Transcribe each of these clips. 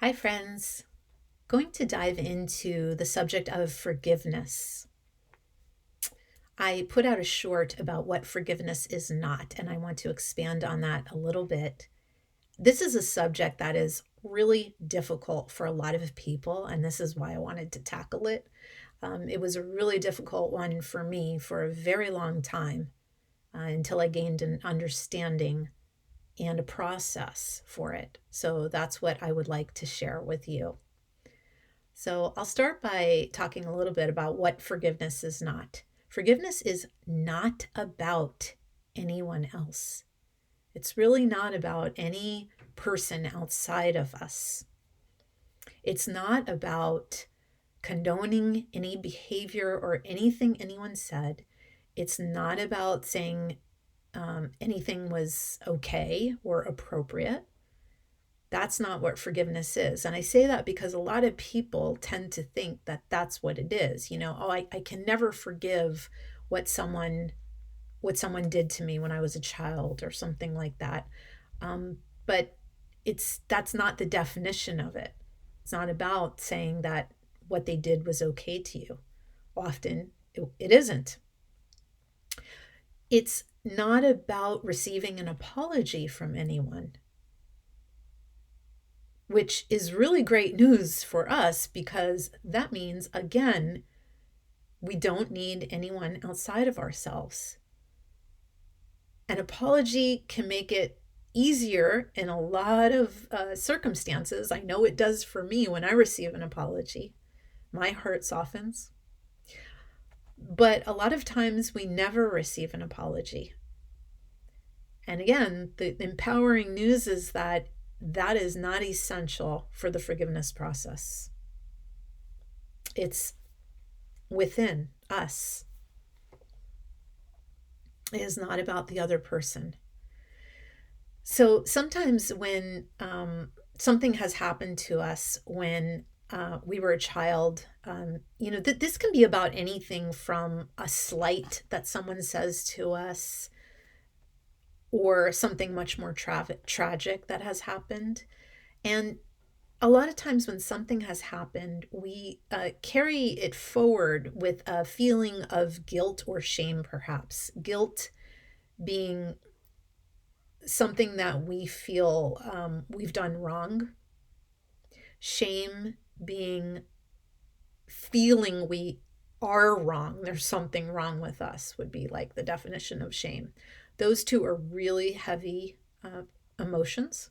Hi, friends. Going to dive into the subject of forgiveness. I put out a short about what forgiveness is not, and I want to expand on that a little bit. This is a subject that is really difficult for a lot of people, and this is why I wanted to tackle it. It was a really difficult one for me for a very long time until I gained an understanding and a process for it. So that's what I would like to share with you. So I'll start by talking a little bit about what forgiveness is not. Forgiveness is not about anyone else. It's really not about any person outside of us. It's not about condoning any behavior or anything anyone said. It's not about saying anything was okay or appropriate. That's not what forgiveness is. And I say that because a lot of people tend to think that that's what it is. I can never forgive what someone what someone did to me when I was a child or something like that. But that's not the definition of it. It's not about saying that what they did was okay to you. Often it isn't. It's not about receiving an apology from anyone, which is really great news for us because that means, again, we don't need anyone outside of ourselves. An apology can make it easier in a lot of circumstances. I know it does for me when I receive an apology. My heart softens. But a lot of times we never receive an apology. And again, the empowering news is that that is not essential for the forgiveness process. It's within us. It is not about the other person. So sometimes when something has happened to us when we were a child, this can be about anything from a slight that someone says to us or something much more tragic that has happened. And a lot of times when something has happened, we carry it forward with a feeling of guilt or shame, perhaps. Guilt being something that we feel we've done wrong. Shame being feeling we are wrong. There's something wrong with us, would be like the definition of shame. Those two are really heavy emotions.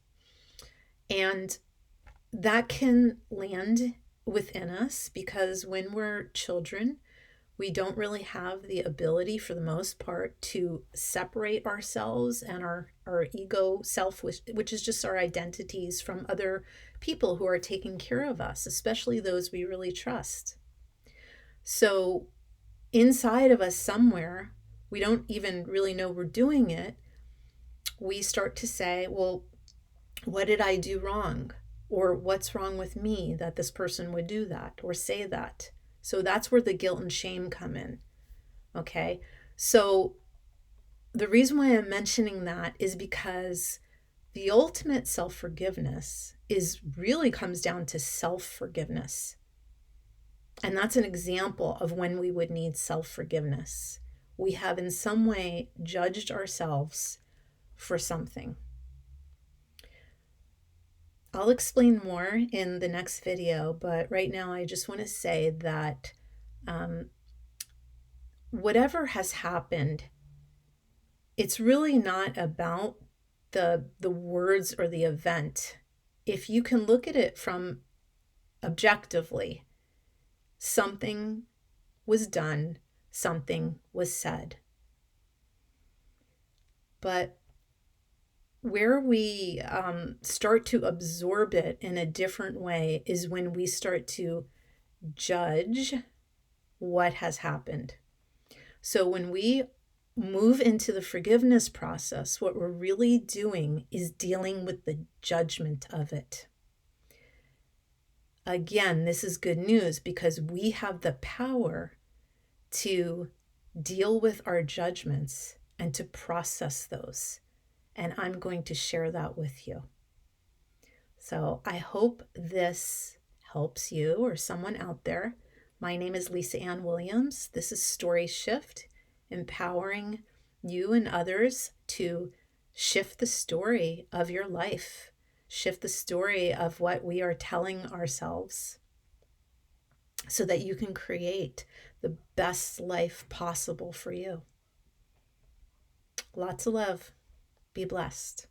And that can land within us because when we're children, we don't really have the ability, for the most part, to separate ourselves and our ego self, which is just our identities, from other people who are taking care of us, especially those we really trust. So inside of us somewhere, we don't even really know we're doing it. We start to say, well, what did I do wrong? Or what's wrong with me that this person would do that or say that? So that's where the guilt and shame come in. Okay. So the reason why I'm mentioning that is because the ultimate self-forgiveness really comes down to self-forgiveness. And that's an example of when we would need self-forgiveness. We have in some way judged ourselves for something. I'll explain more in the next video, but right now I just want to say that whatever has happened, it's really not about the words or the event. If you can look at it from objectively, something was done, something was said. But where we start to absorb it in a different way is when we start to judge what has happened. So when we move into the forgiveness process, what we're really doing is dealing with the judgment of it. Again, this is good news because we have the power to deal with our judgments and to process those. And I'm going to share that with you. So I hope this helps you or someone out there. My name is Lisa Ann Williams. This is Story Shift, empowering you and others to shift the story of your life, shift the story of what we are telling ourselves so that you can create the best life possible for you. Lots of love. Be blessed.